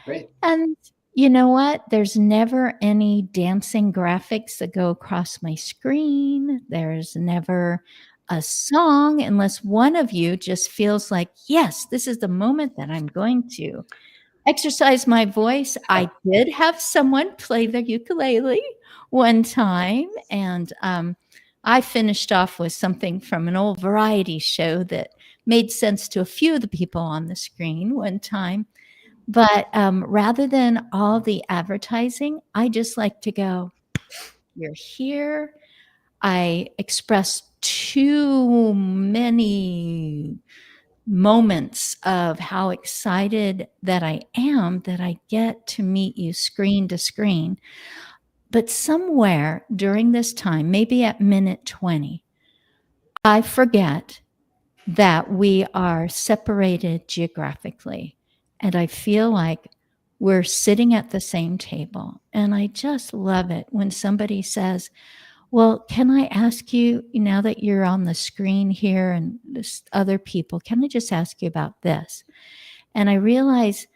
Great. And you know what? There's never any dancing graphics that go across my screen. There's never a song unless one of you just feels like, yes, this is the moment that I'm going to exercise my voice. I did have someone play the ukulele one time, and I finished off with something from an old variety show that made sense to a few of the people on the screen one time. But rather than all the advertising, I just like to go, you're here. I express too many moments of how excited that I am that I get to meet you screen to screen. But somewhere during this time, maybe at minute 20, I forget that we are separated geographically. And I feel like we're sitting at the same table. And I just love it when somebody says, well, can I ask you, now that you're on the screen here and this other people, can I just ask you about this? And I realize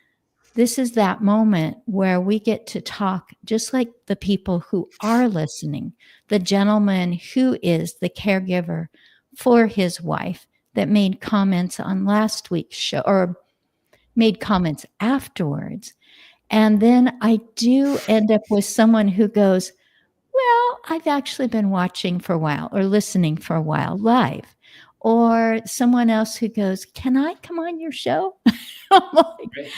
this is that moment where we get to talk just like the people who are listening, the gentleman who is the caregiver for his wife that made comments on last week's show or made comments afterwards. And then I do end up with someone who goes, well, I've actually been watching for a while or listening for a while live. Or someone else who goes, can I come on your show? I'm like,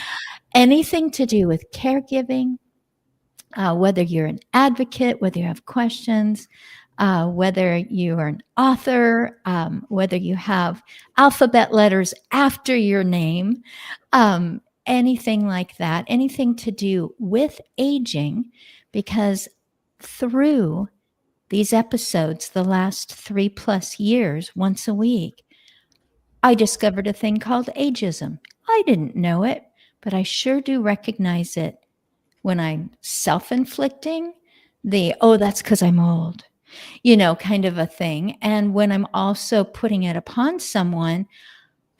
anything to do with caregiving, whether you're an advocate, whether you have questions, whether you are an author, whether you have alphabet letters after your name, anything like that, anything to do with aging, because through these episodes, the last 3+ years, once a week, I discovered a thing called ageism. I didn't know it, but I sure do recognize it when I'm self-inflicting oh, that's because I'm old, kind of a thing. And when I'm also putting it upon someone,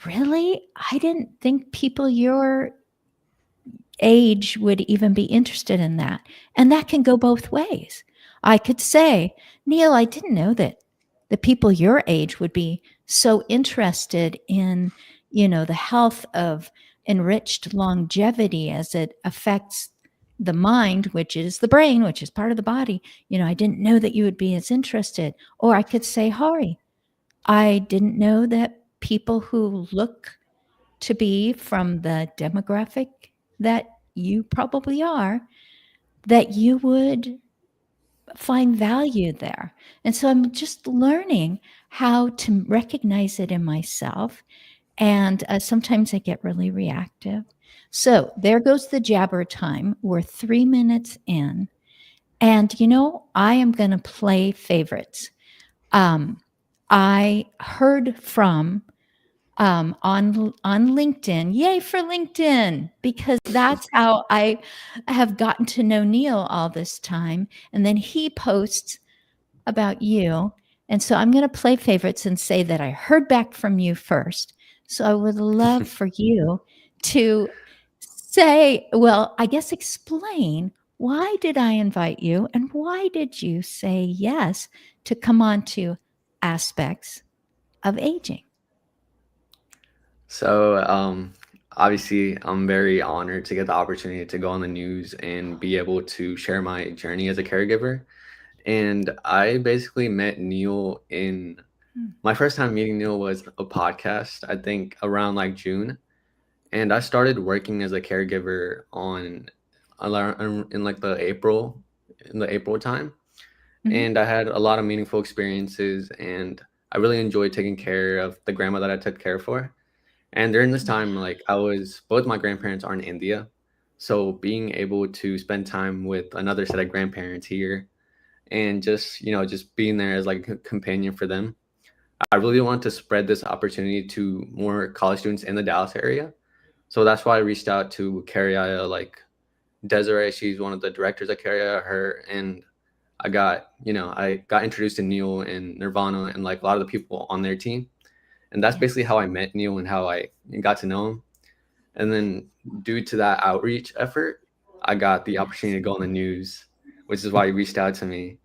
really, I didn't think people your age would even be interested in that. And that can go both ways. I could say, Neil, I didn't know that the people your age would be so interested in, the health of enriched longevity as it affects the mind, which is the brain, which is part of the body. I didn't know that you would be as interested. Or I could say, Hari, I didn't know that people who look to be from the demographic that you probably are, that you would find value there. And so I'm just learning how to recognize it in myself. And sometimes I get really reactive. So there goes the jabber time. We're 3 minutes in. And, I am going to play favorites. I heard from on LinkedIn. Yay for LinkedIn, because that's how I have gotten to know Neil all this time. And then he posts about you. And so I'm going to play favorites and say that I heard back from you first. So I would love for you to say, well, I guess explain, why did I invite you and why did you say yes to come on to aspects of aging? So, obviously, I'm very honored to get the opportunity to go on the news and be able to share my journey as a caregiver. And I basically met Neil in my first time meeting Neil was a podcast, I think around like June. And I started working as a caregiver in like in the April time. And I had a lot of meaningful experiences, and I really enjoyed taking care of the grandma that I took care for. And during this time, like both my grandparents are in India. So being able to spend time with another set of grandparents here and just being there as like a companion for them. I really want to spread this opportunity to more college students in the Dallas area. So that's why I reached out to Carriaya, like Desiree. She's one of the directors at Carriaya, her, and I got introduced to Neil and Nirvana and like a lot of the people on their team. And that's basically how I met Neil and how I got to know him. And then due to that outreach effort, I got the opportunity to go on the news, which is why you reached out to me.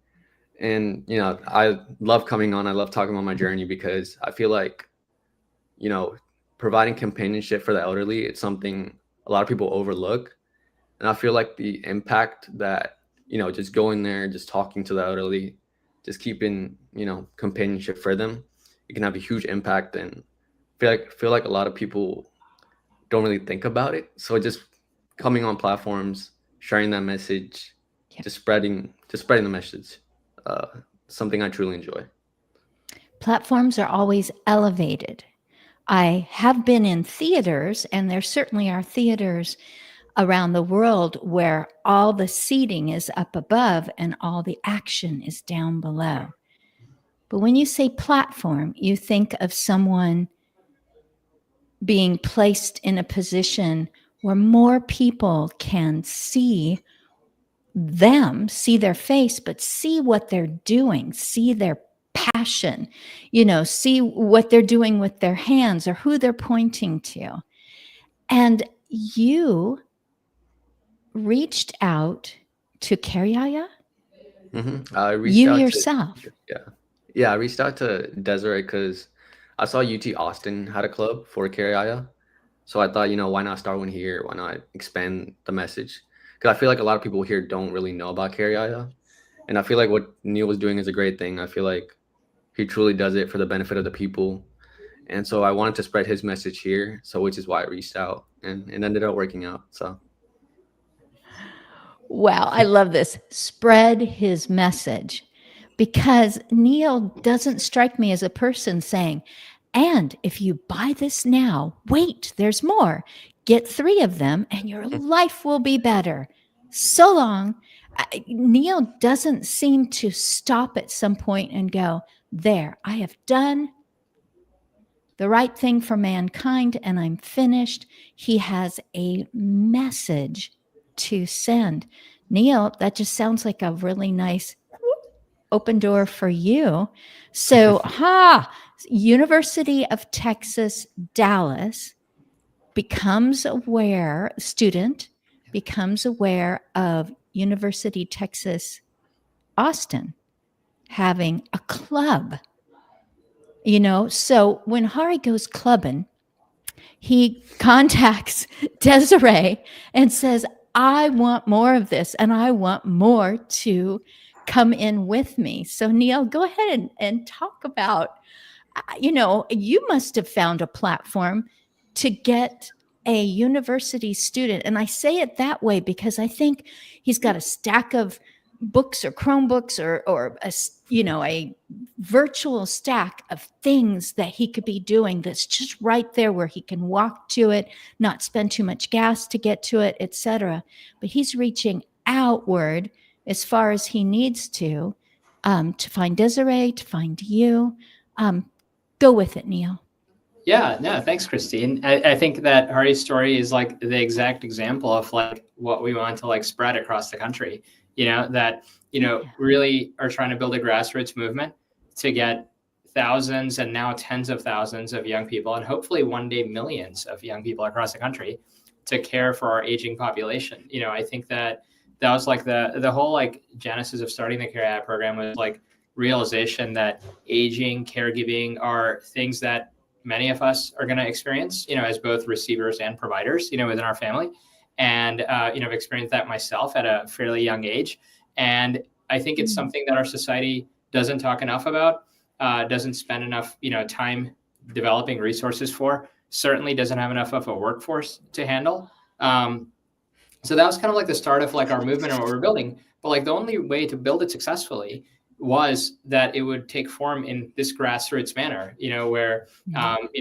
And, I love coming on. I love talking about my journey because I feel like, you know, providing companionship for the elderly, it's something a lot of people overlook. And I feel like the impact that, just going there, just talking to the elderly, just keeping, companionship for them, it can have a huge impact. And feel like a lot of people don't really think about it. So just coming on platforms, sharing that message, Yeah. just spreading the message, uh, something I truly enjoy. Platforms are always elevated. I have been in theaters, and there certainly are theaters around the world where all the seating is up above and all the action is down below. But when you say platform, you think of someone being placed in a position where more people can see them, see their face, but see what they're doing, see their passion, see what they're doing with their hands or who they're pointing to. And you reached out to Karyaya? I reached You out to yourself. Yeah, yeah. I reached out to Desiree because I saw UT Austin had a club for Carriaya, so I thought, why not start one here? Why not expand the message? Because I feel like a lot of people here don't really know about Carriaya, and I feel like what Neil was doing is a great thing. I feel like he truly does it for the benefit of the people, and so I wanted to spread his message here. So which is why I reached out, and it ended up working out. So Wow, I love this. Spread his message. Because Neil doesn't strike me as a person saying, and if you buy this now, wait, there's more. Get 3 of them and your life will be better. So long. Neil doesn't seem to stop at some point and go, there, I have done the right thing for mankind and I'm finished. He has a message to send. Neil, that just sounds like a really nice open door for you. So, University of Texas, Dallas student becomes aware of University Texas, Austin having a club. So when Hari goes clubbing, he contacts Desiree and says, I want more of this and I want more to come in with me. So, Neil, go ahead and talk about, you must have found a platform to get a university student. And I say it that way because I think he's got a stack of books or Chromebooks or a virtual stack of things that he could be doing that's just right there where he can walk to it, not spend too much gas to get to it, etc. But he's reaching outward as far as he needs to find Desiree, to find you. Go with it, Neil. Yeah, no, thanks, Christine. I think that Hari's story is like the exact example of like what we want to like spread across the country, that, really are trying to build a grassroots movement to get thousands and now tens of thousands of young people and hopefully one day millions of young people across the country to care for our aging population. I think that was like the whole like genesis of starting the Care App program was like realization that aging, caregiving are things that many of us are going to experience, as both receivers and providers, within our family. And, I've experienced that myself at a fairly young age. And I think it's something that our society doesn't talk enough about, doesn't spend enough, time developing resources for, certainly doesn't have enough of a workforce to handle. So that was kind of like the start of like our movement and what we're building. But like the only way to build it successfully was that it would take form in this grassroots manner, where,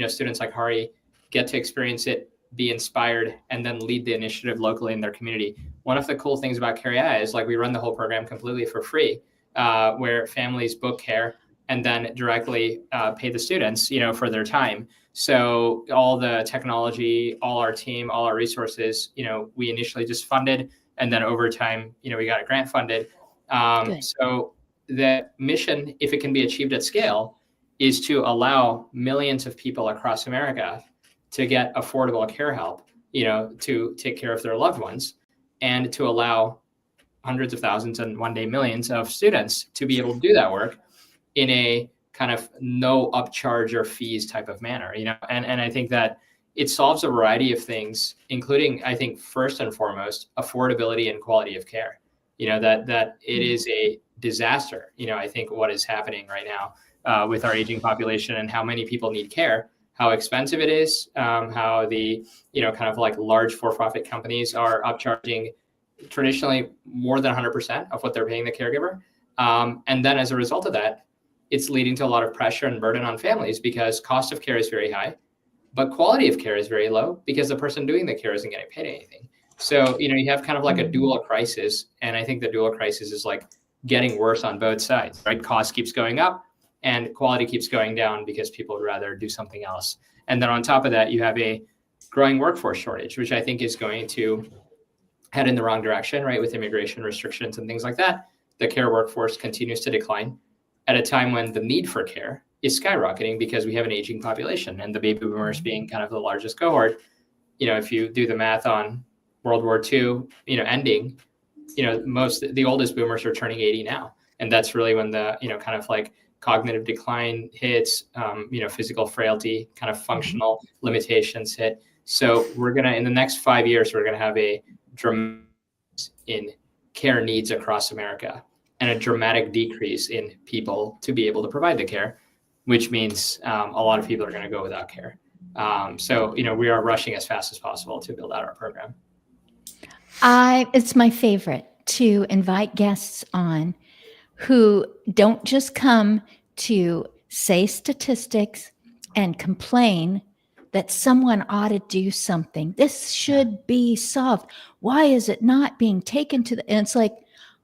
students like Hari get to experience it, be inspired, and then lead the initiative locally in their community. One of the cool things about Carriaya is like we run the whole program completely for free, where families book care and then directly pay the students, for their time. So all the technology, all our team, all our resources, we initially just funded, and then over time, we got it grant funded. So the mission, if it can be achieved at scale, is to allow millions of people across America to get affordable care help to take care of their loved ones, and to allow hundreds of thousands and one day millions of students to be able to do that work in a kind of no upcharge or fees type of manner, and I think that it solves a variety of things, including, I think, first and foremost, affordability and quality of care. That it is a disaster. I think what is happening right now with our aging population and how many people need care, how expensive it is, how the, kind of like large for-profit companies are upcharging traditionally more than 100% of what they're paying the caregiver. And then as a result of that, it's leading to a lot of pressure and burden on families because cost of care is very high, but quality of care is very low because the person doing the care isn't getting paid anything. So, you have kind of like a dual crisis. And I think the dual crisis is like getting worse on both sides, right? Cost keeps going up and quality keeps going down because people would rather do something else. And then on top of that, you have a growing workforce shortage, which I think is going to head in the wrong direction, right? With immigration restrictions and things like that. The care workforce continues to decline at a time when the need for care is skyrocketing because we have an aging population, and the baby boomers being kind of the largest cohort. If you do the math on World War II, ending, the oldest boomers are turning 80 now. And that's really when the, kind of like cognitive decline hits, physical frailty, kind of functional limitations hit. So in the next 5 years, we're going to have a dramatic in care needs across America and a dramatic decrease in people to be able to provide the care, which means a lot of people are going to go without care. So, we are rushing as fast as possible to build out our program. It's my favorite to invite guests on who don't just come to say statistics and complain that someone ought to do something. This should be solved. Why is it not being taken to and it's like,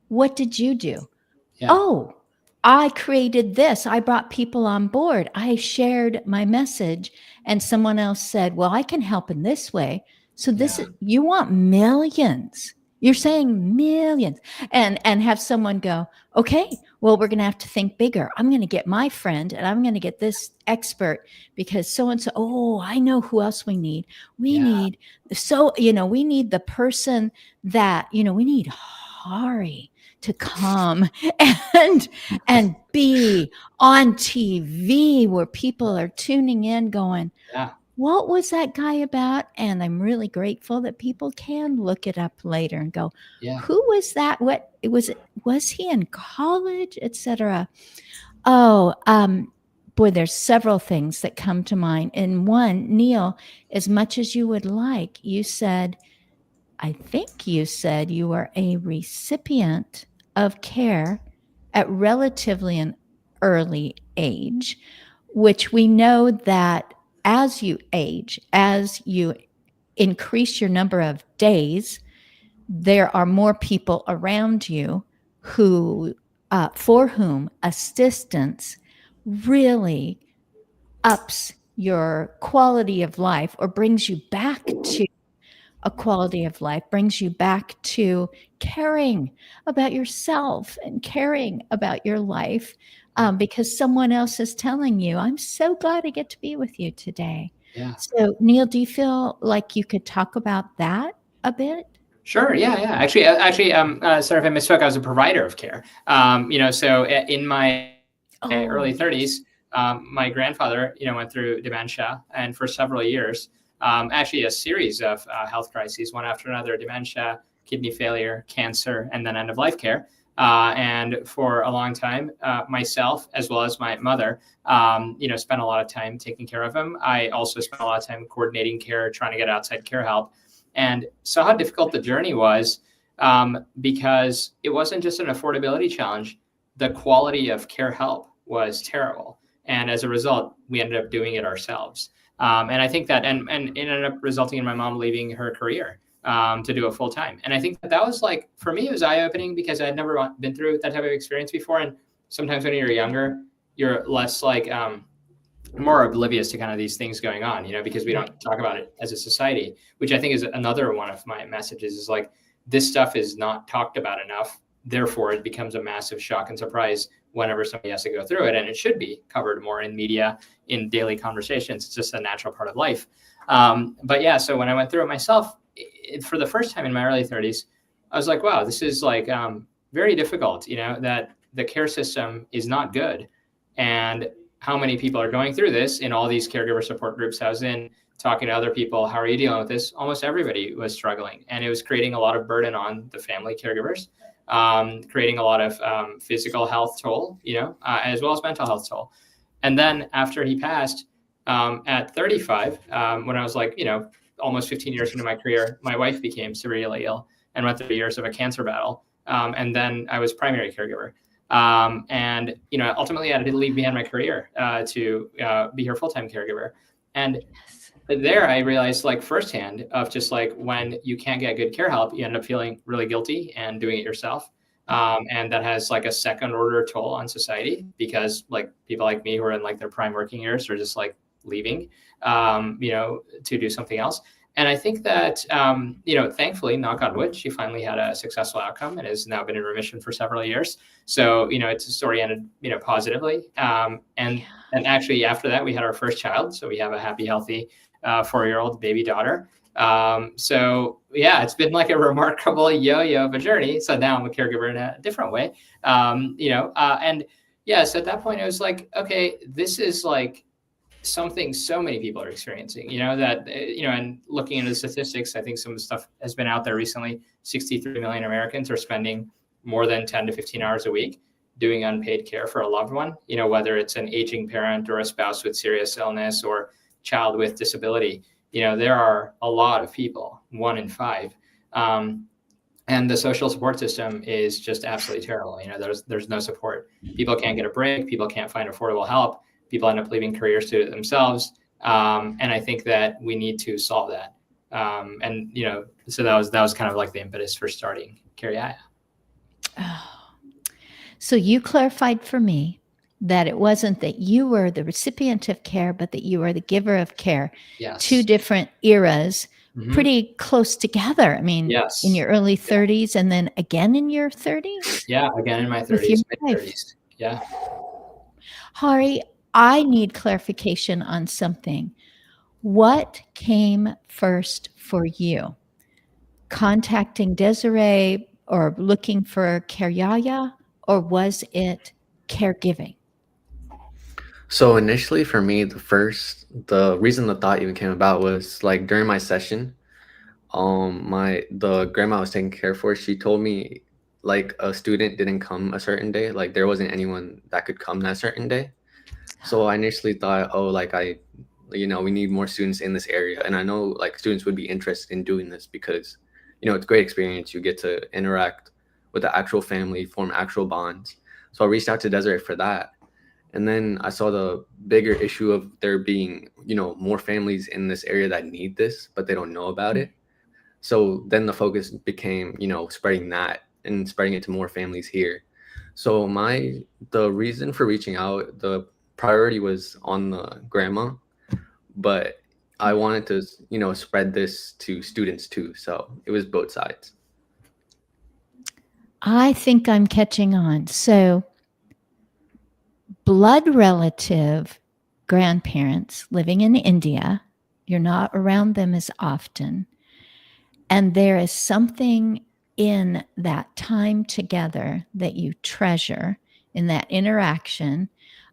what did you do? Yeah. Oh, I created this. I brought people on board. I shared my message, and someone else said, well, I can help in this way. So this is, you want millions. You're saying millions, and have someone go, okay, well, we're going to have to think bigger. I'm going to get my friend and I'm going to get this expert because so-and-so, oh, I know who else we need. We need the person that, we need Hari to come and be on TV where people are tuning in going, what was that guy about? And I'm really grateful that people can look it up later and go, who was that? What was he in college, etc.? Oh, boy, there's several things that come to mind. And one, Neil, as much as you would like, I think you said you were a recipient of care at relatively an early age, which we know that as you age, as you increase your number of days, there are more people around you who, for whom assistance really ups your quality of life or brings you back to a quality of life, brings you back to caring about yourself and caring about your life because someone else is telling you, I'm so glad I get to be with you today. Yeah. So Neil, do you feel like you could talk about that a bit? Sure. Yeah. Actually, sorry if I misspoke. I was a provider of care. So in my early 30s, my grandfather, went through dementia, and for several years, actually a series of health crises, one after another: dementia, kidney failure, cancer, and then end-of-life care. And for a long time, myself, as well as my mother, spent a lot of time taking care of him. I also spent a lot of time coordinating care, trying to get outside care help, and saw how difficult the journey was because it wasn't just an affordability challenge. The quality of care help was terrible. And as a result, we ended up doing it ourselves. And I think that, and it ended up resulting in my mom leaving her career to do it full time. And I think that was like, for me, it was eye-opening because I had never been through that type of experience before. And sometimes when you're younger, you're less like, more oblivious to kind of these things going on, because we don't talk about it as a society, which I think is another one of my messages is like, this stuff is not talked about enough. Therefore, it becomes a massive shock and surprise whenever somebody has to go through it. And it should be covered more in media, in daily conversations. It's just a natural part of life. But yeah, so when I went through it myself, for the first time in my early 30s, I was like, wow, this is like very difficult, that the care system is not good. And how many people are going through this in all these caregiver support groups I was in, talking to other people, how are you dealing with this? Almost everybody was struggling. And it was creating a lot of burden on the family caregivers, creating a lot of physical health toll, as well as mental health toll. And then after he passed at 35, when I was like, almost 15 years into my career, my wife became severely ill and went through years of a cancer battle. And then I was primary caregiver. And ultimately I had to leave behind my career to be her full-time caregiver. And there I realized like firsthand of just like when you can't get good care help, you end up feeling really guilty and doing it yourself. And that has like a second order toll on society, because like people like me who are in like their prime working years are just like leaving, to do something else. And I think that, thankfully, knock on wood, she finally had a successful outcome and has now been in remission for several years. So, it's a story ended, positively. And actually after that, we had our first child. So we have a happy, healthy 4-year-old baby daughter. So yeah, it's been like a remarkable yo-yo of a journey. So now I'm a caregiver in a different way. And yeah, so at that point it was like, okay, this is like something so many people are experiencing, and looking into the statistics, I think some of the stuff has been out there recently. 63 million Americans are spending more than 10 to 15 hours a week doing unpaid care for a loved one, whether it's an aging parent or a spouse with serious illness or child with disability. There are a lot of people, 1 in 5. And the social support system is just absolutely terrible. There's no support. People can't get a break. People can't find affordable help. People end up leaving careers to themselves. And I think that we need to solve that. So that was kind of like the impetus for starting Carriaya. Oh. So you clarified for me that it wasn't that you were the recipient of care, but that you were the giver of care. Yes. 2 different eras, pretty close together. I mean, yes. in your early 30s and then again in your 30s? Yeah, again in my 30s, mid-30s. Yeah. Hari, I need clarification on something. What came first for you? Contacting Desiree or looking for Carriaya, or was it caregiving? So initially for me, the reason the thought even came about was like during my session, the grandma I was taking care for, she told me like a student didn't come a certain day, like there wasn't anyone that could come that certain day. So I initially thought, oh, like we need more students in this area. And I know like students would be interested in doing this because, it's a great experience. You get to interact with the actual family, form actual bonds. So I reached out to Desiree for that. And then I saw the bigger issue of there being, more families in this area that need this, but they don't know about it. So then the focus became, spreading that and spreading it to more families here. So the reason for reaching out, the priority was on the grandma, but I wanted to, spread this to students too. So it was both sides. I think I'm catching on. So blood relative grandparents living in India, you're not around them as often. And there is something in that time together that you treasure, in that interaction.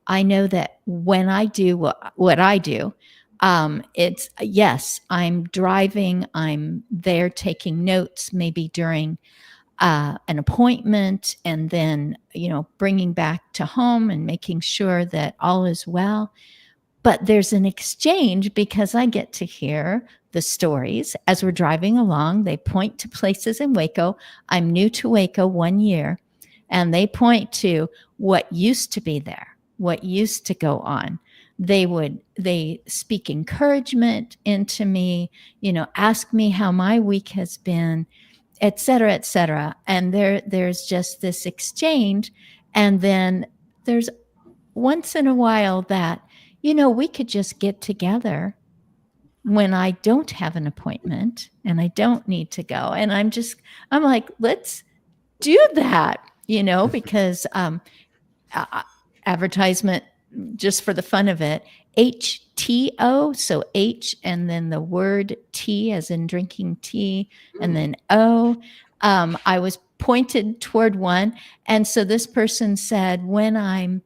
I know that when I do what I do, it's, yes, I'm driving, I'm there taking notes, maybe during an appointment, and then, bringing back to home and making sure that all is well. But there's an exchange because I get to hear the stories as we're driving along. They point to places in Waco. I'm new to Waco 1 year, and they point to what used to be there, what used to go on. They speak encouragement into me, ask me how my week has been, et cetera, et cetera. And there's just this exchange. And then there's once in a while that, we could just get together when I don't have an appointment and I don't need to go. And I'm like, let's do that, because advertisement, just for the fun of it, HTO, so H and then the word T as in drinking tea, and then O. I was pointed toward one. And so this person said, when I'm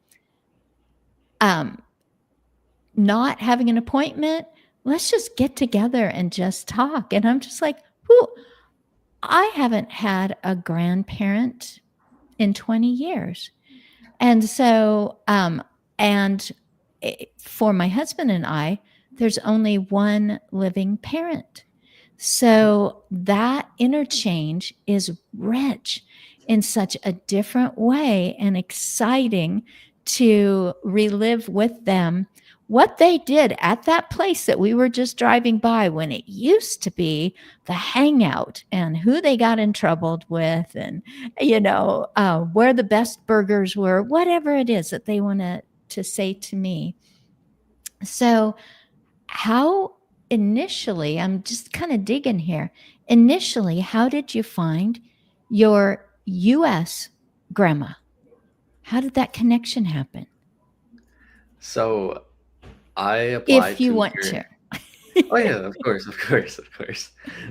not having an appointment, let's just get together and just talk. And I'm just like, whoo, I haven't had a grandparent in 20 years. And so, for my husband and I, there's only one living parent. So that interchange is rich in such a different way and exciting to relive with them what they did at that place that we were just driving by when it used to be the hangout, and who they got in trouble with, and where the best burgers were, whatever it is that they want to say to me. So how initially, I'm just kind of digging here. Initially, how did you find your US grandma? How did that connection happen? So I applied If you to want Carrie. to. Oh yeah, of course.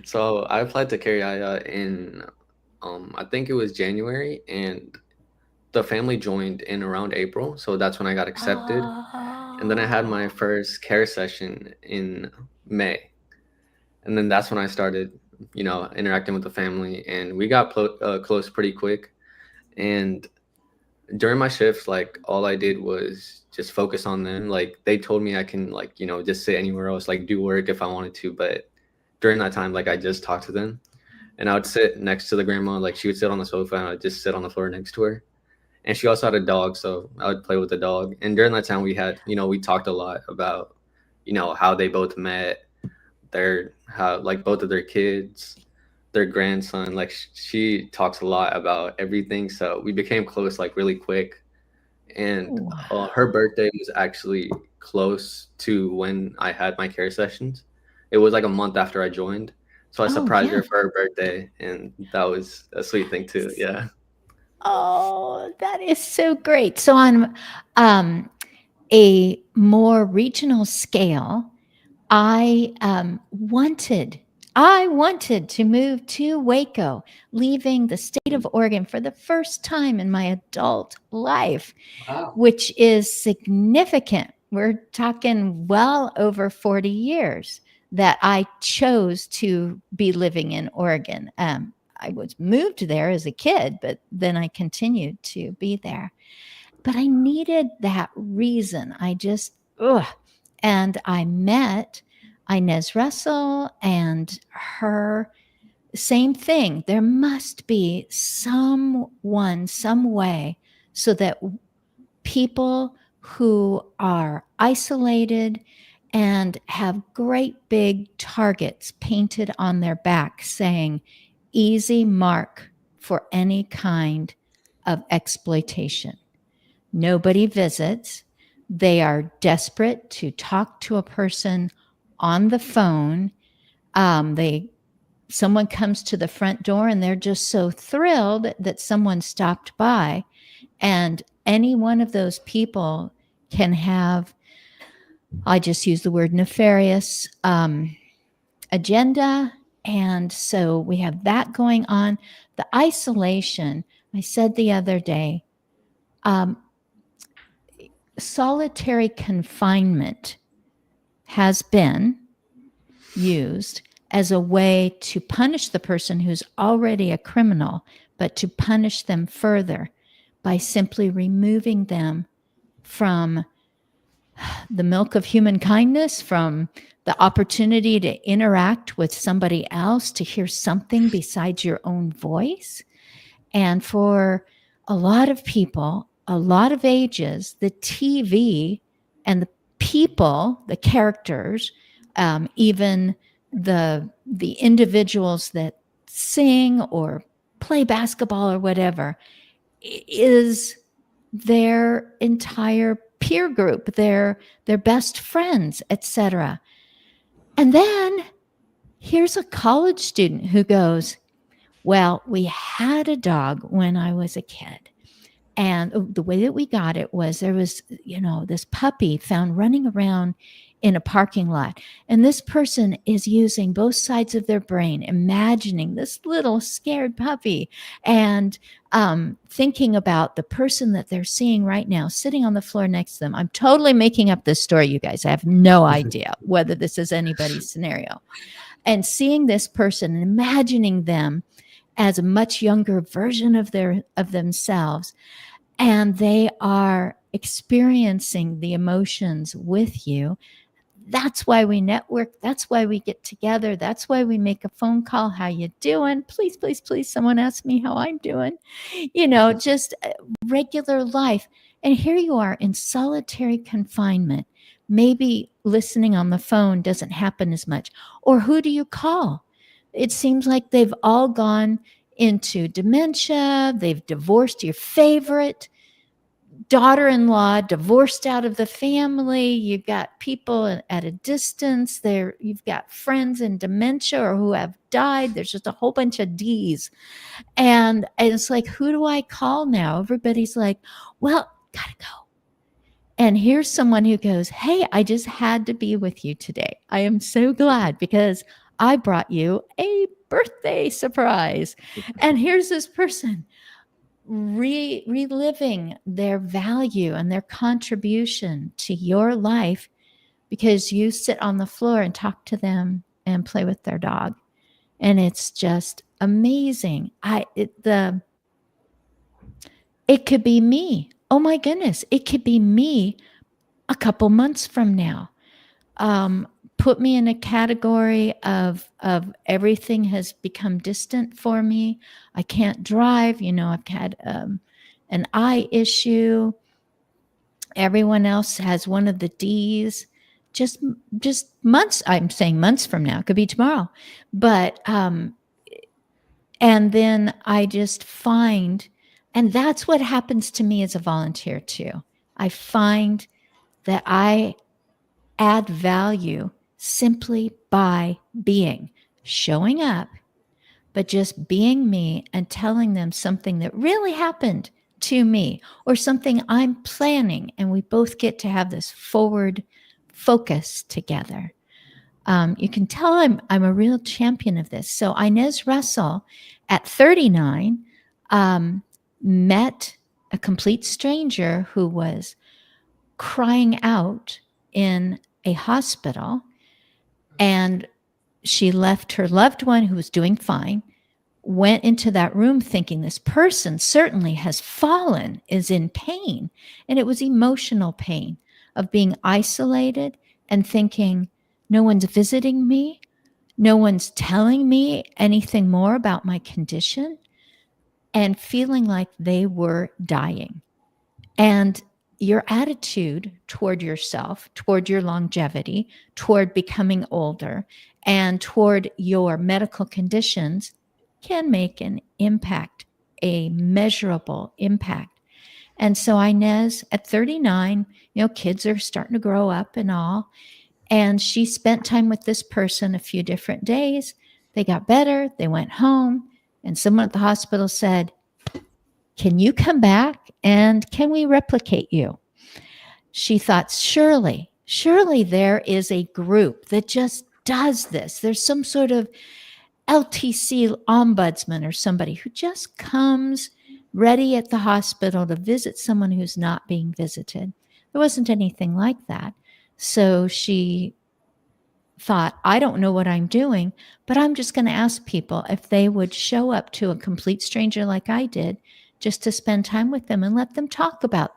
So I applied to Carrie in I think it was January, and the family joined in around April. So that's when I got accepted. And then I had my first care session in May. And then that's when I started, interacting with the family, and we got close pretty quick. And during my shifts, like, all I did was just focus on them. Like, they told me I can, like, just sit anywhere else, like do work if I wanted to. But during that time, like, I just talked to them, and I would sit next to the grandma. Like, she would sit on the sofa and I'd just sit on the floor next to her. And she also had a dog, so I would play with the dog. And during that time, we had, we talked a lot about, how they both met, like, both of their kids, their grandson. Like, she talks a lot about everything. So we became close, like, really quick. And her birthday was actually close to when I had my care sessions. It was like a month after I joined. So I surprised her for her birthday, and that was a sweet thing too. Yeah. Oh, that is so great. So on a more regional scale, I wanted to move to Waco, leaving the state of Oregon for the first time in my adult life, which is significant. We're talking well over 40 years that I chose to be living in Oregon. I was moved there as a kid, but then I continued to be there. But I needed that reason. And I met Inez Russell, and her, same thing. There must be someone, some way, so that people who are isolated and have great big targets painted on their back saying, easy mark for any kind of exploitation. Nobody visits. They are desperate to talk to a person on the phone. Someone comes to the front door and they're just so thrilled that someone stopped by. And any one of those people can have, I just use the word nefarious, agenda. And so we have that going on. The isolation, I said the other day, solitary confinement has been used as a way to punish the person who's already a criminal, but to punish them further by simply removing them from the milk of human kindness, from the opportunity to interact with somebody else, to hear something besides your own voice. And for a lot of people, a lot of ages, the TV and the people, the characters, even the individuals that sing or play basketball or whatever, is their entire peer group, their best friends, etc. And then here's a college student who goes, well, we had a dog when I was a kid, And the way that we got it was there was, this puppy found running around in a parking lot. And this person is using both sides of their brain, imagining this little scared puppy and thinking about the person that they're seeing right now sitting on the floor next to them. I'm totally making up this story, you guys. I have no idea whether this is anybody's scenario. And seeing this person and imagining them as a much younger version of themselves, and they are experiencing the emotions with you. That's why we network. That's why we get together. That's why we make a phone call. How you doing? Please, please, please. Someone ask me how I'm doing. Just regular life. And here you are in solitary confinement. Maybe listening on the phone doesn't happen as much. Or who do you call? It seems like they've all gone into dementia. They've divorced your favorite daughter-in-law, divorced out of the family. You've got people at a distance there. You've got friends in dementia or who have died. There's just a whole bunch of D's. And it's like, who do I call now? Everybody's like, well, gotta go. And here's someone who goes, hey, I just had to be with you today. I am so glad because I brought you a birthday surprise. And here's this person reliving their value and their contribution to your life because you sit on the floor and talk to them and play with their dog. And it's just amazing. It could be me. Oh my goodness. It could be me a couple months from now. Put me in a category of everything has become distant for me. I can't drive. I've had an eye issue. Everyone else has one of the D's. Just months. I'm saying months from now. It could be tomorrow. But and then I just find, and that's what happens to me as a volunteer too. I find that I add value simply by showing up, but just being me and telling them something that really happened to me or something I'm planning. And we both get to have this forward focus together. You can tell I'm a real champion of this. So Inez Russell at 39 met a complete stranger who was crying out in a hospital. And she left her loved one who was doing fine, went into that room thinking this person certainly has fallen, is in pain. And it was emotional pain of being isolated and thinking, no one's visiting me. No one's telling me anything more about my condition, and feeling like they were dying. And your attitude toward yourself, toward your longevity, toward becoming older, and toward your medical conditions can make an impact, a measurable impact. And so Inez, at 39, kids are starting to grow up and all, and she spent time with this person a few different days. They got better. They went home, and someone at the hospital said, can you come back and can we replicate you? She thought, surely there is a group that just does this. There's some sort of LTC ombudsman or somebody who just comes ready at the hospital to visit someone who's not being visited. There wasn't anything like that. So she thought, I don't know what I'm doing, but I'm just going to ask people if they would show up to a complete stranger like I did, just to spend time with them and let them talk about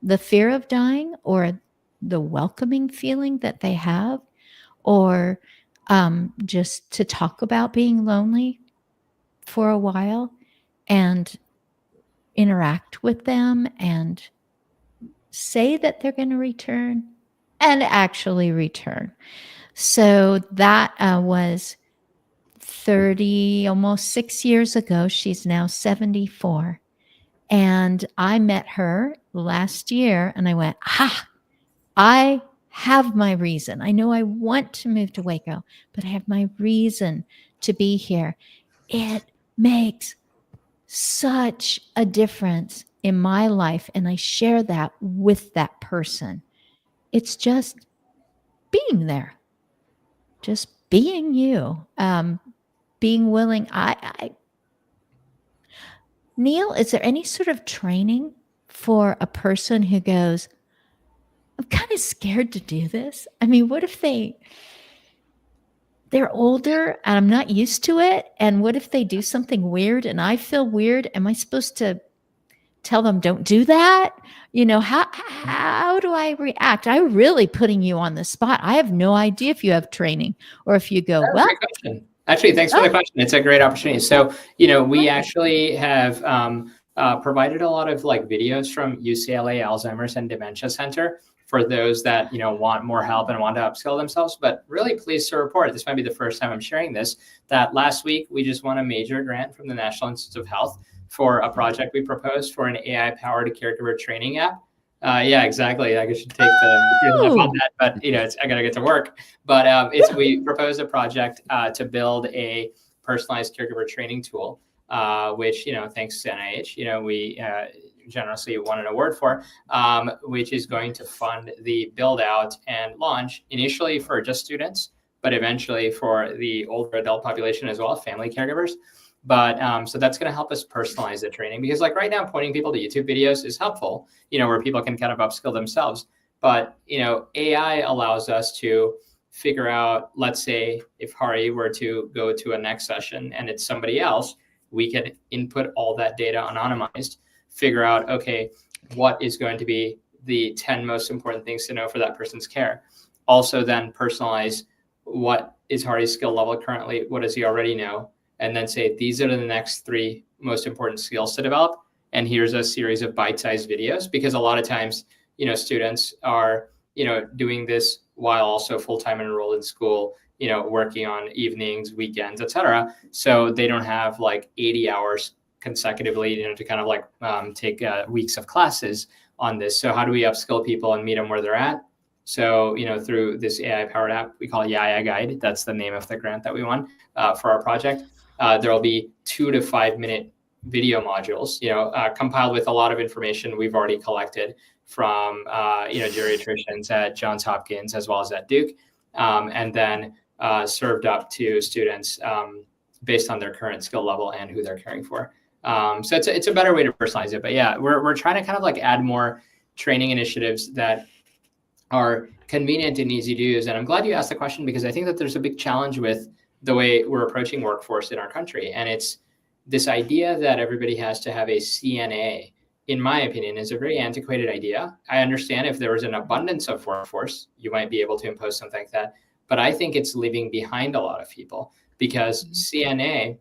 the fear of dying or the welcoming feeling that they have, or just to talk about being lonely for a while and interact with them and say that they're going to return and actually return. So that was 30, almost 6 years ago. She's now 74. And I met her last year and I went, I have my reason. I know I want to move to Waco, but I have my reason to be here. It makes such a difference in my life and I share that with that person. It's just being there, just being you, being willing. Neil, is there any sort of training for a person who goes, I'm kind of scared to do this? I mean, what if they're older and I'm not used to it? And what if they do something weird and I feel weird? Am I supposed to tell them don't do that? You know, how do I react? I'm really putting you on the spot. I have no idea if you have training or if you go, well, actually, thanks for the question. It's a great opportunity. So, we actually have provided a lot of like videos from UCLA Alzheimer's and Dementia Center for those that, want more help and want to upskill themselves. But really pleased to report, this might be the first time I'm sharing this, that last week we just won a major grant from the National Institutes of Health for a project we proposed for an AI-powered caregiver training app. Yeah, exactly. I should take the on that, but I gotta get to work. But we proposed a project to build a personalized caregiver training tool, which thanks to NIH, we generously won an award for, which is going to fund the build out and launch initially for just students, but eventually for the older adult population as well, family caregivers. But so that's going to help us personalize the training, because like right now, pointing people to YouTube videos is helpful, where people can kind of upskill themselves. But, AI allows us to figure out, let's say if Hari were to go to a next session and it's somebody else, we can input all that data anonymized, figure out, okay, what is going to be the 10 most important things to know for that person's care. Also then personalize what is Hari's skill level currently, what does he already know? And then say, these are the next 3 most important skills to develop. And here's a series of bite-sized videos, because a lot of times, students are, doing this while also full-time enrolled in school, working on evenings, weekends, et cetera. So they don't have like 80 hours consecutively, to kind of like take weeks of classes on this. So how do we upskill people and meet them where they're at? So, through this AI-powered app, we call it Yaya Guide. That's the name of the grant that we won for our project. There will be 2 to 5 minute video modules, compiled with a lot of information we've already collected from, geriatricians at Johns Hopkins as well as at Duke, and then served up to students based on their current skill level and who they're caring for. So it's a better way to personalize it. But yeah, we're trying to kind of like add more training initiatives that are convenient and easy to use. And I'm glad you asked the question, because I think that there's a big challenge with the way we're approaching workforce in our country. And it's this idea that everybody has to have a CNA, in my opinion, is a very antiquated idea. I understand if there was an abundance of workforce, you might be able to impose something like that. But I think it's leaving behind a lot of people, because CNA,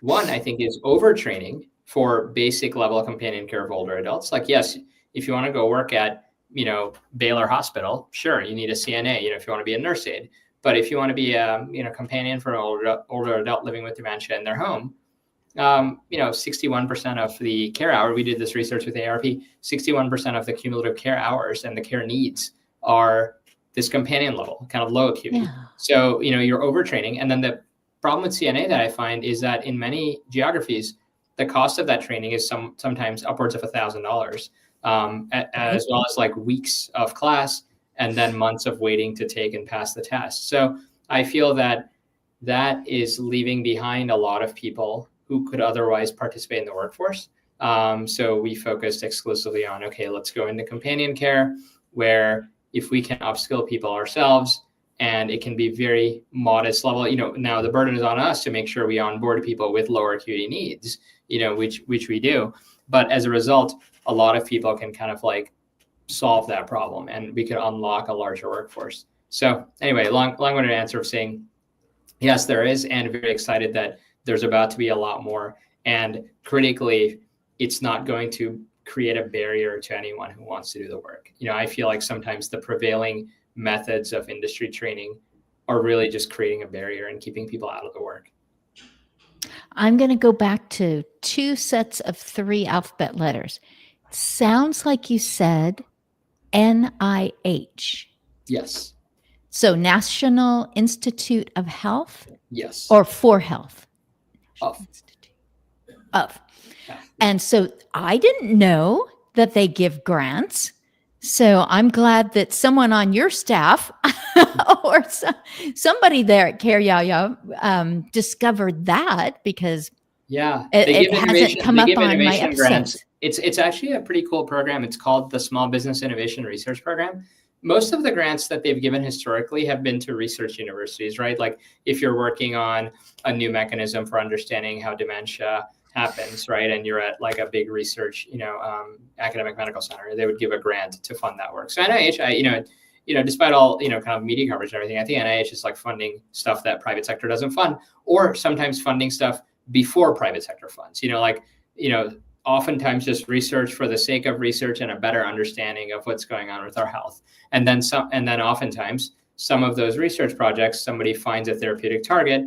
one, I think is overtraining for basic level companion care of older adults. Like, yes, if you want to go work at, Baylor Hospital, sure, you need a CNA, if you want to be a nurse aide. But if you want to be a companion for an older adult living with dementia in their home, 61% of the care hour, we did this research with ARP, 61% of the cumulative care hours and the care needs are this companion level, kind of low acuity. Yeah. So, you're overtraining. And then the problem with CNA that I find is that in many geographies, the cost of that training is sometimes upwards of $1,000, as well as like weeks of class and then months of waiting to take and pass the test. So I feel that is leaving behind a lot of people who could otherwise participate in the workforce. So we focused exclusively on, okay, let's go into companion care, where if we can upskill people ourselves, and it can be very modest level, now the burden is on us to make sure we onboard people with lower acuity needs, which we do. But as a result, a lot of people can kind of like solve that problem, and we could unlock a larger workforce. So anyway, long-winded answer of saying, yes, there is, and very excited that there's about to be a lot more. And critically, it's not going to create a barrier to anyone who wants to do the work. I feel like sometimes the prevailing methods of industry training are really just creating a barrier and keeping people out of the work. I'm going to go back to 2 sets of 3 alphabet letters. Sounds like you said NIH. Yes. So National Institute of Health? Yes. Or for health? Of. Of. Yeah. And so I didn't know that they give grants. So I'm glad that someone on your staff or somebody there at Care Yaya discovered that, because Yeah, it hasn't come up on my innovation grants. episodes. It's actually a pretty cool program. It's called the Small Business Innovation Research Program. Most of the grants that they've given historically have been to research universities, right? Like if you're working on a new mechanism for understanding how dementia happens, right? And you're at like a big research, academic medical center, they would give a grant to fund that work. So NIH, despite all, kind of media coverage and everything, I think NIH is like funding stuff that private sector doesn't fund, or sometimes funding stuff before private sector funds, oftentimes just research for the sake of research and a better understanding of what's going on with our health. And then oftentimes some of those research projects, somebody finds a therapeutic target,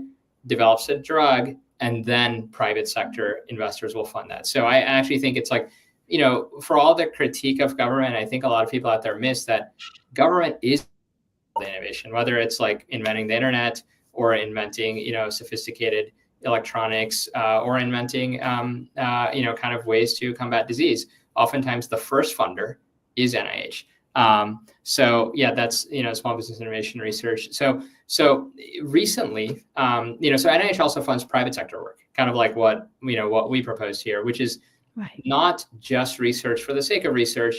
develops a drug, and then private sector investors will fund that. So I actually think it's like, for all the critique of government, I think a lot of people out there miss that government is the innovation, whether it's like inventing the internet or inventing, sophisticated electronics or inventing, kind of ways to combat disease. Oftentimes the first funder is NIH. So yeah, that's, small business innovation research. So recently, so NIH also funds private sector work, kind of like what we proposed here, which is not just research for the sake of research,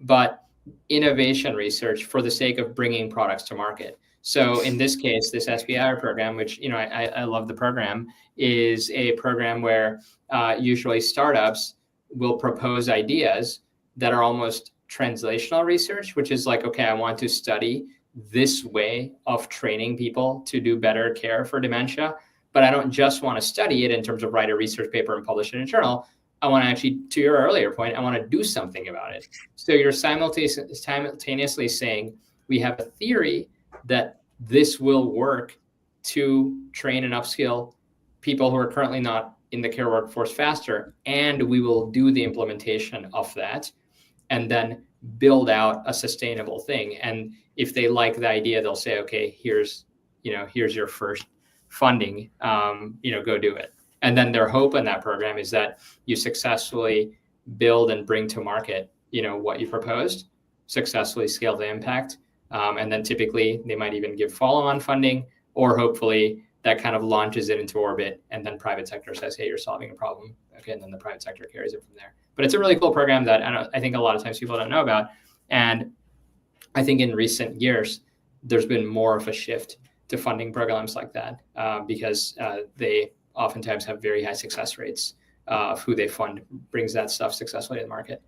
but innovation research for the sake of bringing products to market. So in this case, this SBIR program, which, I love the program, is a program where usually startups will propose ideas that are almost translational research, which is like, okay, I want to study this way of training people to do better care for dementia, but I don't just want to study it in terms of write a research paper and publish it in a journal. I want to actually, to your earlier point, I want to do something about it. So you're simultaneously saying we have a theory that this will work to train and upskill people who are currently not in the care workforce faster, and we will do the implementation of that and then build out a sustainable thing. And if they like the idea, they'll say, okay, here's your first funding, go do it. And then their hope in that program is that you successfully build and bring to market, what you proposed, successfully scale the impact. And then typically they might even give follow-on funding, or hopefully that kind of launches it into orbit. And then private sector says, hey, you're solving a problem. Okay. And then the private sector carries it from there. But it's a really cool program that I think a lot of times people don't know about. And I think in recent years, there's been more of a shift to funding programs like that because they oftentimes have very high success rates of who they fund brings that stuff successfully to the market.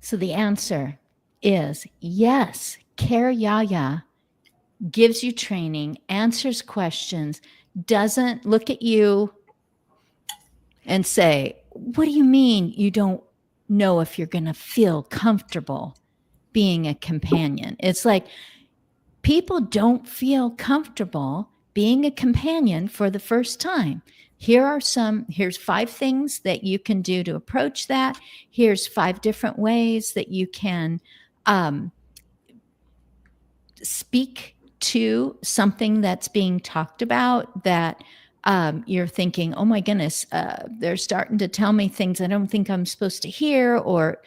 So the answer is yes. Care Yaya gives you training, answers questions, doesn't look at you and say, what do you mean you don't know if you're going to feel comfortable being a companion? It's like people don't feel comfortable being a companion for the first time. Here's 5 things that you can do to approach that. Here's 5 different ways that you can speak to something that's being talked about that you're thinking, oh my goodness, they're starting to tell me things I don't think I'm supposed to hear, or,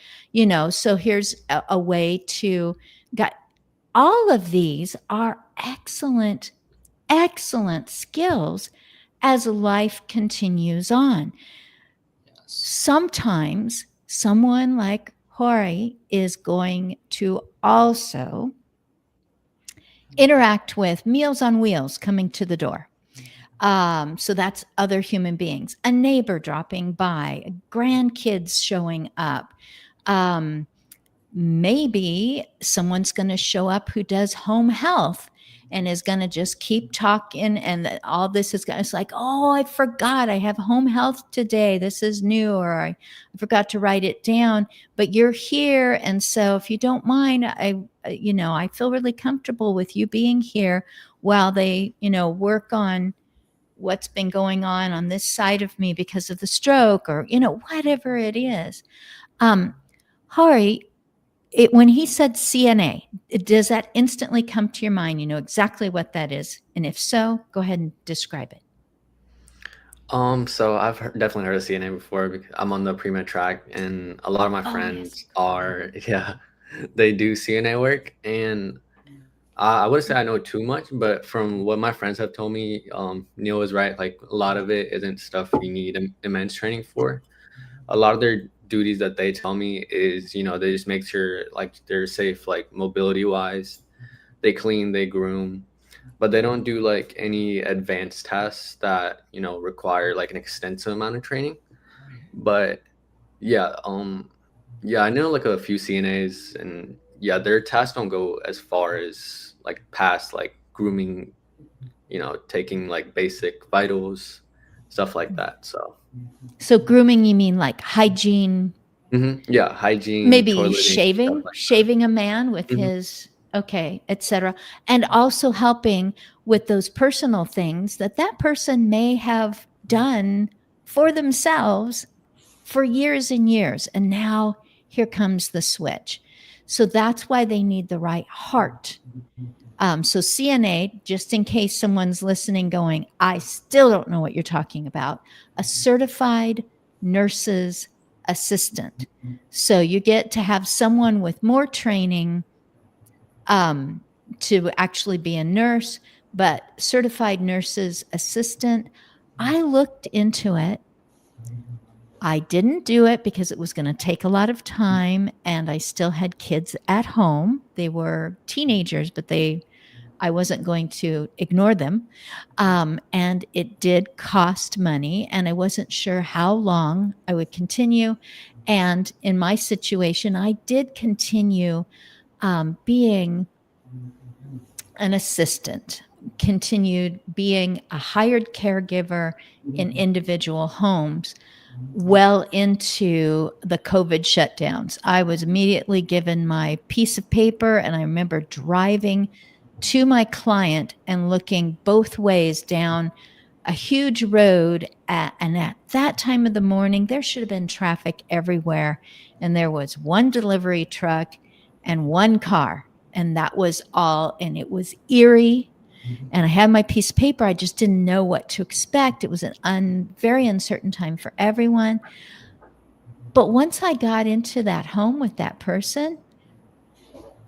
so here's a way to get. All of these are excellent skills as life continues on. Yes. Sometimes someone like Jorge is going to also interact with Meals on Wheels coming to the door. So that's other human beings, a neighbor dropping by, grandkids showing up. Maybe someone's going to show up who does home health and is going to just keep talking, and all this is going to, it's like, oh, I forgot I have home health today. This is new, or I forgot to write it down, but you're here. And so if you don't mind, I feel really comfortable with you being here while they, work on what's been going on this side of me because of the stroke, or, whatever it is. Hari, when he said CNA, does that instantly come to your mind? You know exactly what that is? And if so, go ahead and describe it. So I've definitely heard of CNA before because I'm on the pre-med track, and a lot of my Oh, yes. friends are, yeah, they do CNA work, and I wouldn't say I know too much, but from what my friends have told me, Neil is right. Like a lot of it isn't stuff you need immense training for. A lot of their duties that they tell me is, they just make sure like they're safe, like mobility wise. They clean, they groom, but they don't do like any advanced tasks that, require like an extensive amount of training. But yeah, yeah, I know like a few CNAs, and yeah, their tasks don't go as far as like past like grooming, taking like basic vitals, stuff like that. So grooming, you mean like hygiene, Yeah, hygiene, maybe toileting, stuff shaving a man with like. his, okay, etc. And also helping with those personal things that person may have done for themselves for years and years. And now here comes the switch. So that's why they need the right heart. So CNA, just in case someone's listening going, I still don't know what you're talking about, a certified nurse's assistant. So you get to have someone with more training to actually be a nurse, but certified nurse's assistant. I looked into it. I didn't do it because it was going to take a lot of time, and I still had kids at home. They were teenagers, but I wasn't going to ignore them. And it did cost money, and I wasn't sure how long I would continue. And in my situation, I did continue being an assistant, continued being a hired caregiver in individual homes well into the COVID shutdowns. I was immediately given my piece of paper, and I remember driving to my client and looking both ways down a huge road. And at that time of the morning, there should have been traffic everywhere. And there was one delivery truck and one car. And that was all. And it was eerie. And I had my piece of paper. I just didn't know what to expect. It was very uncertain time for everyone. But once I got into that home with that person,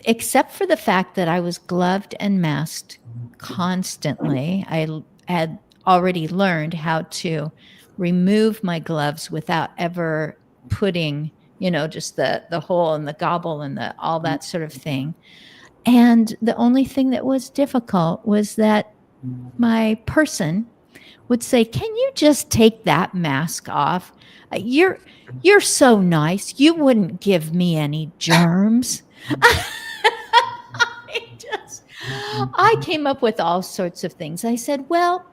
except for the fact that I was gloved and masked constantly, I had already learned how to remove my gloves without ever putting, just the hole and the gobble and all that sort of thing. And the only thing that was difficult was that my person would say, "Can you just take that mask off? You're so nice. You wouldn't give me any germs." I came up with all sorts of things. I said, "Well,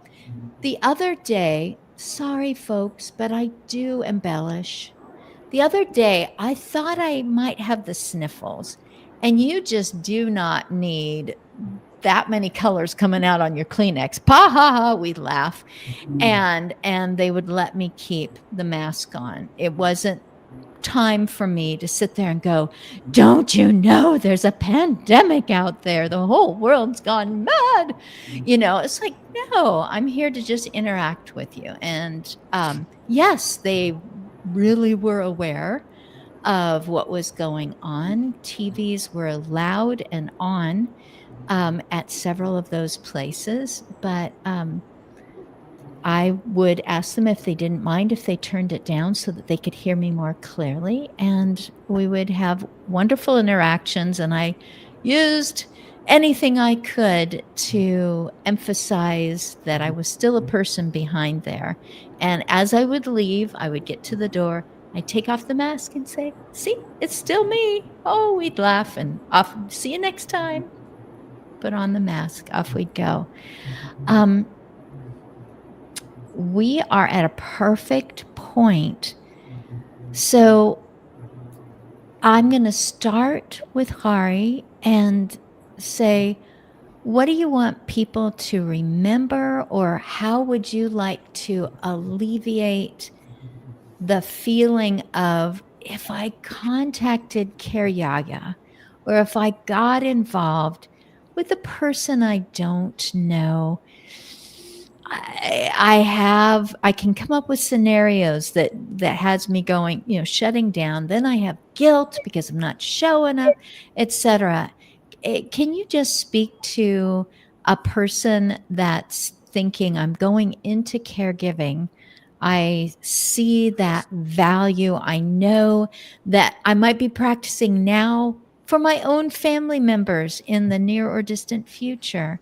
the other day, sorry folks, but I do embellish. The other day, I thought I might have the sniffles, and you just do not need that many colors coming out on your Kleenex." Pa ha ha, we'd laugh. And they would let me keep the mask on. It wasn't time for me to sit there and go, "Don't you know there's a pandemic out there? The whole world's gone mad." It's like, no, I'm here to just interact with you. And yes, they really were aware of what was going on. TVs were loud and on at several of those places, but I would ask them if they didn't mind if they turned it down so that they could hear me more clearly, and we would have wonderful interactions. And I used anything I could to emphasize that I was still a person behind there. And as I would leave, I would get to the door, I'd take off the mask and say, "See, it's still me." Oh, we'd laugh and off. "See you next time." Put on the mask, off we'd go. We are at a perfect point. So I'm going to start with Hari and say, what do you want people to remember, or how would you like to alleviate the feeling of, if I contacted Karyaga, or if I got involved with a person I don't know, I can come up with scenarios that has me going, shutting down. Then I have guilt because I'm not showing up, etc. Can you just speak to a person that's thinking, I'm going into caregiving? I see that value. I know that I might be practicing now for my own family members in the near or distant future.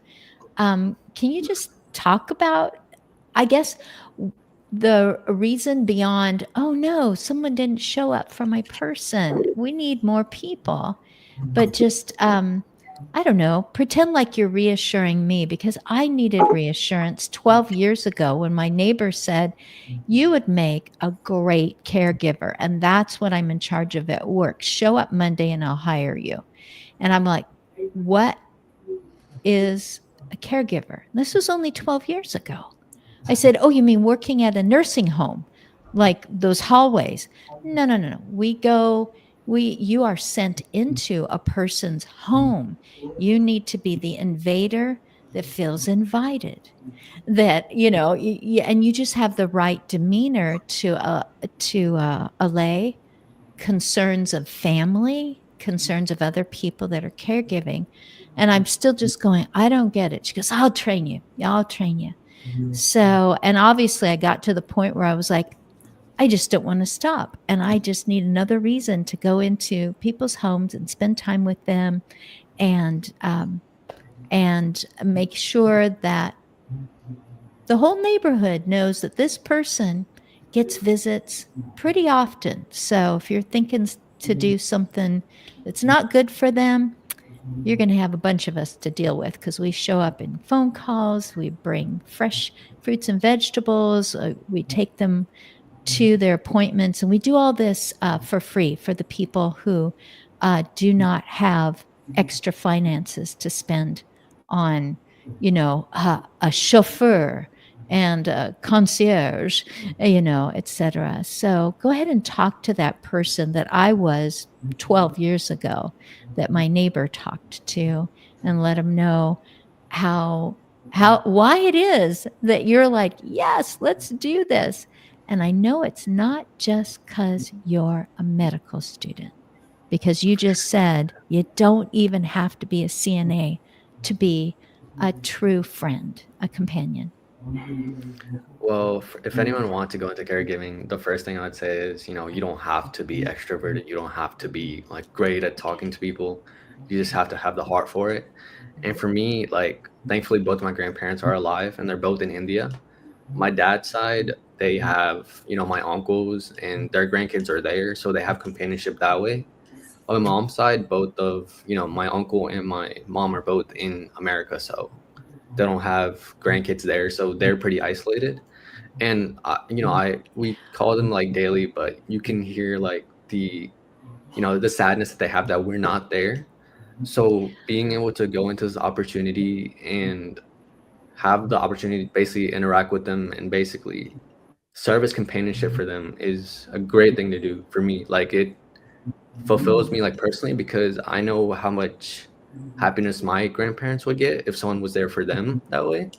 Can you just talk about, I guess, the reason beyond, oh no, someone didn't show up for my person. We need more people. But just, I don't know, pretend like you're reassuring me, because I needed reassurance 12 years ago when my neighbor said, you would make a great caregiver. And that's what I'm in charge of at work. Show up Monday and I'll hire you. And I'm like, what is a caregiver? This was only 12 years ago. I said, oh, you mean working at a nursing home, like those hallways? No, no, no, no. You are sent into a person's home. You need to be the invader that feels invited, that, and you just have the right demeanor to allay concerns of family, concerns of other people that are caregiving. And I'm still just going, I don't get it. She goes, I'll train you. Yeah, I'll train you. So, and obviously I got to the point where I was like, I just don't want to stop. And I just need another reason to go into people's homes and spend time with them, and make sure that the whole neighborhood knows that this person gets visits pretty often. So if you're thinking to do something that's not good for them, you're going to have a bunch of us to deal with, because we show up in phone calls, we bring fresh fruits and vegetables, we take them to their appointments, and we do all this for free for the people who do not have extra finances to spend on, a chauffeur and a concierge, etc. So go ahead and talk to that person that I was 12 years ago, that my neighbor talked to, and let them know why it is that you're like, yes, let's do this. And I know it's not just because you're a medical student, because you just said you don't even have to be a CNA to be a true friend, a companion. Well, if anyone wants to go into caregiving, the first thing I would say is, you don't have to be extroverted. You don't have to be like great at talking to people. You just have to have the heart for it. And for me, like, thankfully, both my grandparents are alive and they're both in India. My dad's side, they have, my uncles and their grandkids are there. So they have companionship that way. On my mom's side, both of, my uncle and my mom are both in America. So they don't have grandkids there. So they're pretty isolated. And we call them like daily, but you can hear like the sadness that they have that we're not there. So being able to go into this opportunity and have the opportunity to basically interact with them and basically serve as companionship for them is a great thing to do for me. Like, it fulfills me, like, personally, because I know how much happiness my grandparents would get if someone was there for them that way.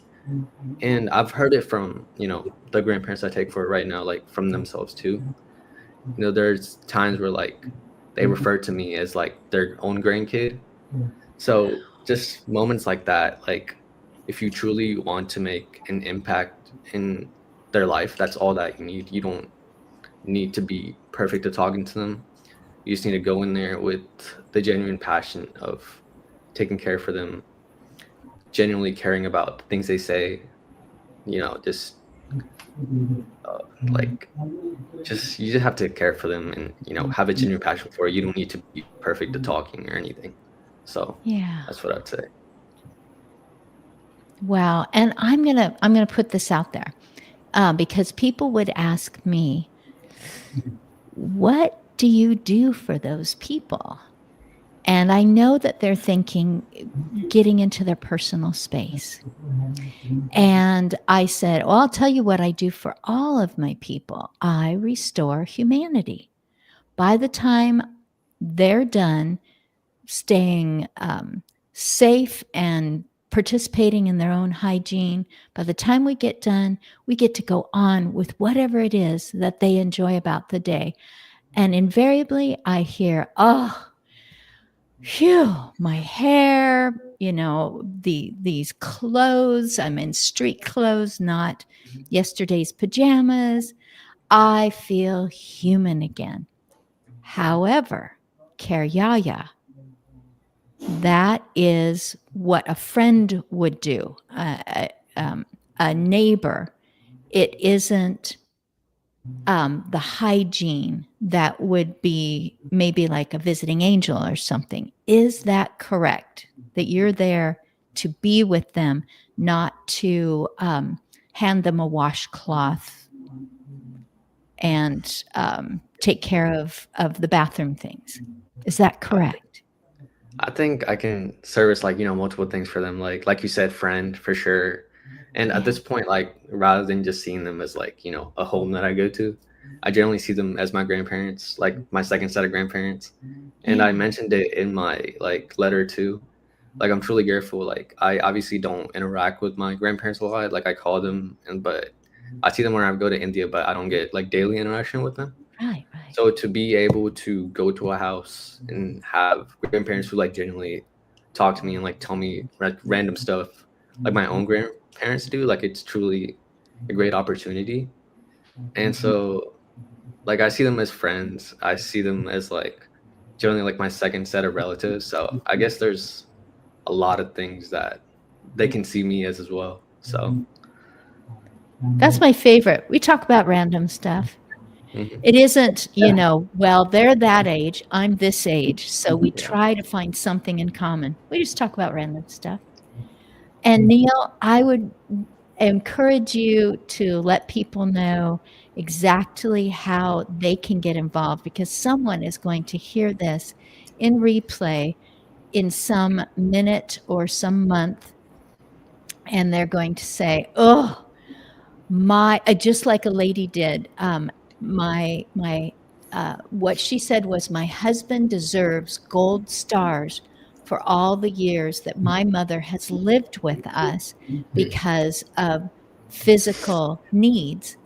And I've heard it from, the grandparents I take for it right now, like, from themselves too. There's times where like they refer to me as like their own grandkid. So just moments like that, like, if you truly want to make an impact in their life, that's all that you need. You don't need to be perfect at talking to them. You just need to go in there with the genuine passion of taking care for them, genuinely caring about the things they say, just you just have to care for them and, have a genuine passion for it. You don't need to be perfect at talking or anything. So Yeah. that's what I'd say. Wow. And I'm gonna put this out there, because people would ask me, what do you do for those people? And I know that they're thinking getting into their personal space. And I said, well, I'll tell you what I do for all of my people. I restore humanity. By the time they're done staying safe and participating in their own hygiene. By the time we get done, we get to go on with whatever it is that they enjoy about the day. And invariably, I hear, oh, phew, my hair, these clothes, I'm in street clothes, not yesterday's pajamas. I feel human again. However, Karyaya, that is what a friend would do, a neighbor. It isn't the hygiene that would be maybe like a visiting angel or something. Is that correct? That you're there to be with them, not to hand them a washcloth and take care of the bathroom things. Is that correct? I think I can service multiple things for them. Like you said, friend for sure. And at this point, rather than just seeing them as a home that I go to, I generally see them as my grandparents, like my second set of grandparents. And I mentioned it in my letter too. I'm truly grateful. I obviously don't interact with my grandparents a lot. I call them, but I see them when I go to India, but I don't get daily interaction with them. Right. So to be able to go to a house and have grandparents who genuinely talk to me and tell me random stuff like my own grandparents do, it's truly a great opportunity. And so I see them as friends. I see them as generally my second set of relatives. So I guess there's a lot of things that they can see me as well. So that's my favorite. We talk about random stuff. It isn't, well, they're that age, I'm this age, so we try to find something in common. We just talk about random stuff. And Neil, I would encourage you to let people know exactly how they can get involved, because someone is going to hear this in replay in some minute or some month, and they're going to say, oh, just like a lady did, what she said was, my husband deserves gold stars for all the years that my mother has lived with us because of physical needs.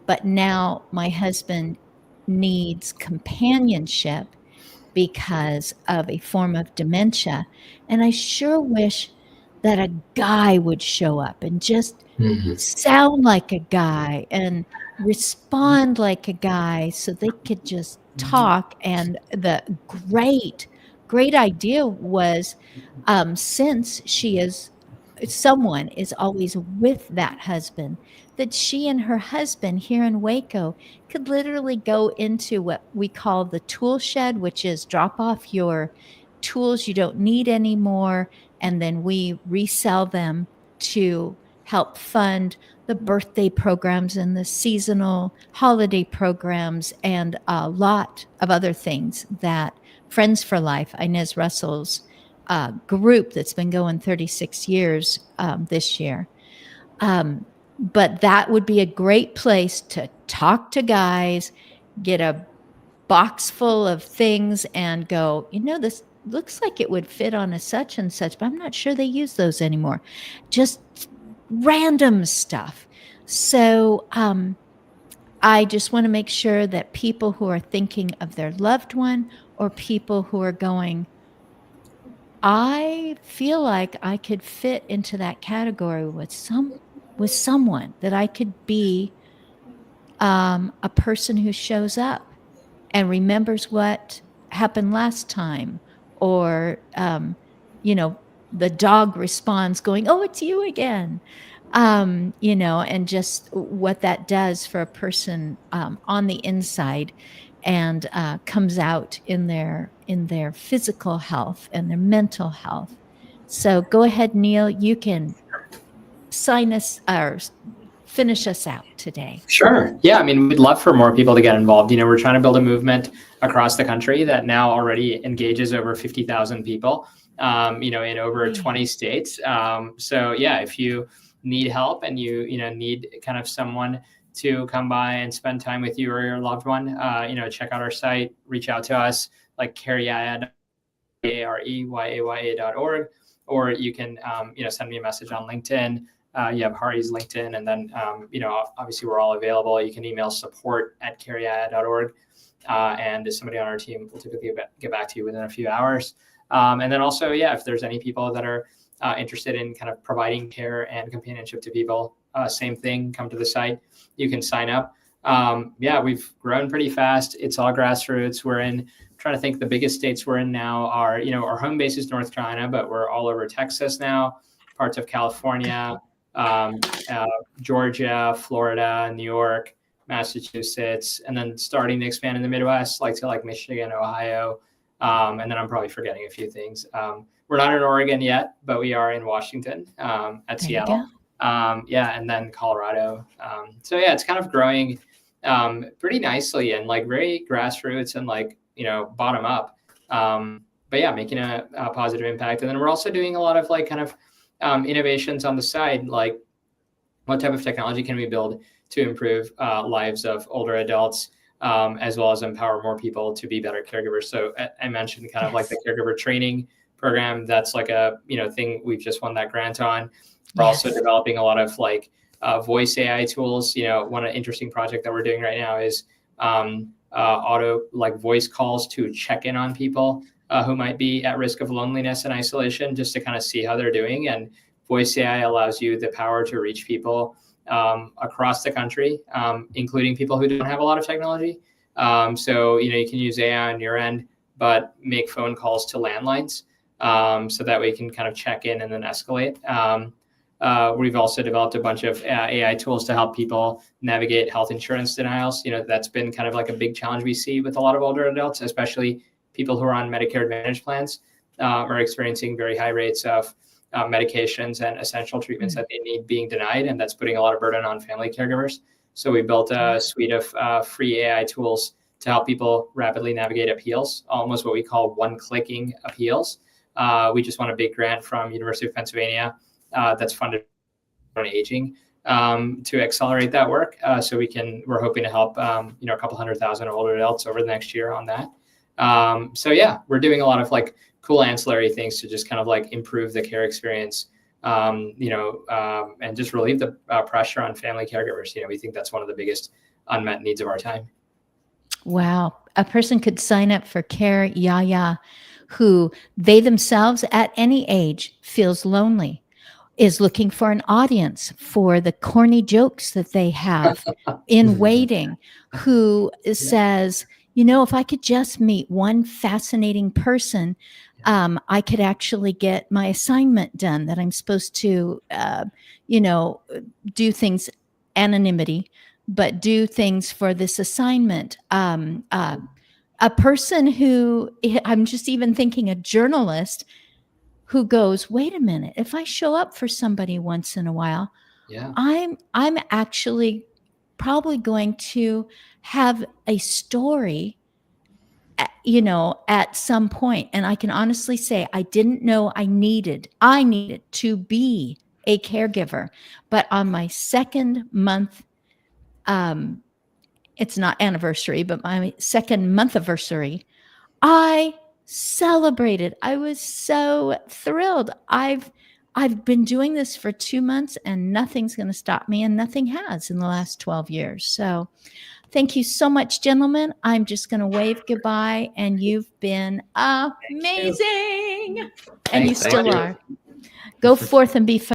But now my husband needs companionship because of a form of dementia. And I sure wish that a guy would show up and just sound like a guy and respond like a guy so they could just talk. And the great idea was, since someone is always with that husband, that she and her husband here in Waco could literally go into what we call the tool shed, which is drop off your tools you don't need anymore, and then we resell them to help fund the birthday programs and the seasonal holiday programs and a lot of other things that Friends for Life, Inez Russell's group that's been going 36 years this year. But that would be a great place to talk to guys, get a box full of things and go, this looks like it would fit on a such and such, but I'm not sure they use those anymore. Just random stuff. So I just want to make sure that people who are thinking of their loved one, or people who are going, I feel like I could fit into that category with someone, that I could be a person who shows up and remembers what happened last time, or the dog responds going, oh, it's you again, and just what that does for a person on the inside, and comes out in their physical health and their mental health. So go ahead, Neil, you can sign us or finish us out today. Sure. Yeah. I mean, we'd love for more people to get involved. We're trying to build a movement across the country that now already engages over 50,000 people, in over 20 states. So yeah, if you need help and you need kind of someone to come by and spend time with you or your loved one, check out our site, reach out to us, like Karyaya.org. or you can, send me a message on LinkedIn. You have Hari's LinkedIn, and then, obviously we're all available. You can email support@carryi.org. And somebody on our team will typically get back to you within a few hours. And then also, if there's any people that are interested in kind of providing care and companionship to people, same thing, come to the site. You can sign up. We've grown pretty fast. It's all grassroots. I'm trying to think, the biggest states we're in now are, our home base is North Carolina, but we're all over Texas now, parts of California, Georgia, Florida, New York, Massachusetts, and then starting to expand in the Midwest, to Michigan, Ohio. And then I'm probably forgetting a few things. We're not in Oregon yet, but we are in Washington, at Seattle. And then Colorado. It's kind of growing pretty nicely and very grassroots and bottom up. Making a positive impact. And then we're also doing a lot of innovations on the side, what type of technology can we build to improve lives of older adults, as well as empower more people to be better caregivers. So I mentioned kind of the caregiver training program. That's a thing we've just won that grant on. We're also developing a lot of voice AI tools. One interesting project that we're doing right now is auto voice calls to check in on people who might be at risk of loneliness and isolation, just to kind of see how they're doing. And voice AI allows you the power to reach people across the country, including people who don't have a lot of technology. You can use AI on your end, but make phone calls to landlines, so that way you can kind of check in and then escalate. We've also developed a bunch of AI tools to help people navigate health insurance denials. That's been kind of a big challenge we see with a lot of older adults, especially people who are on Medicare Advantage plans, are experiencing very high rates of medications and essential treatments that they need being denied, and that's putting a lot of burden on family caregivers. So we built a suite of free AI tools to help people rapidly navigate appeals, almost what we call one-clicking appeals. We just won a big grant from University of Pennsylvania that's funded on aging to accelerate that work. So we're hoping to help a couple 100,000 older adults over the next year on that. We're doing a lot of cool ancillary things to just kind of improve the care experience, and just relieve the pressure on family caregivers. We think that's one of the biggest unmet needs of our time. Wow. A person could sign up for Care Yaya, who they themselves at any age feels lonely, is looking for an audience for the corny jokes that they have in waiting, who says, if I could just meet one fascinating person, I could actually get my assignment done that I'm supposed to, do things anonymity, but do things for this assignment. A person who, I'm just even thinking a journalist who goes, wait a minute, if I show up for somebody once in a while, I'm actually probably going to have a story, at some point. And I can honestly say, I didn't know I needed to be a caregiver. But on my second month, it's not anniversary, but my second month anniversary, I celebrated. I was so thrilled. I've been doing this for 2 months and nothing's going to stop me, and nothing has in the last 12 years. So thank you so much, gentlemen. I'm just going to wave goodbye, and you've been amazing. And you still are. Go forth and be